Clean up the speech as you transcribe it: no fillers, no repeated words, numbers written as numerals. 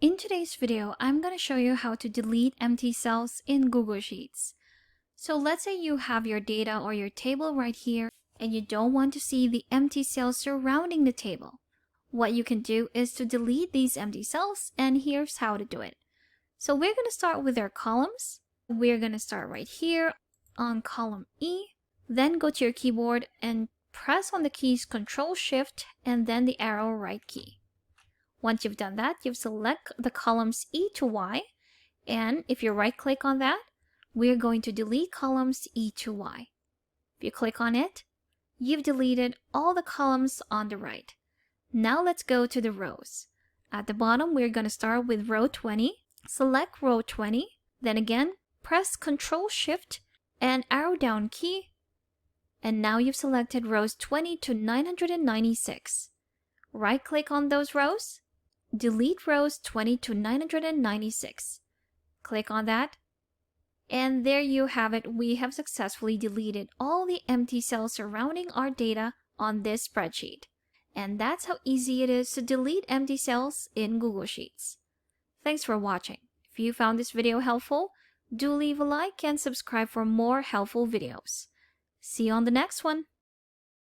In today's video, I'm going to show you how to delete empty cells in Google Sheets. So let's say you have your data or your table right here and you don't want to see the empty cells surrounding the table. What you can do is to delete these empty cells, and here's how to do it. So we're going to start with our columns. We're going to start right here on column E, then go to your keyboard and press on the keys Control-Shift and then the arrow right key. Once you've done that, you select the columns E to Y, and if you right click on that, we're going to delete columns E to Y. If you click on it, you've deleted all the columns on the right. Now let's go to the rows. At the bottom, we're going to start with row 20. Select row 20, then again, press Control-Shift and arrow down key, and now you've selected rows 20 to 996. Right click on those rows. Delete rows 20 to 996. Click on that. And there you have it. We have successfully deleted all the empty cells surrounding our data on this spreadsheet. And that's how easy it is to delete empty cells in Google Sheets. Thanks for watching. If you found this video helpful, do leave a like and subscribe for more helpful videos. See you on the next one.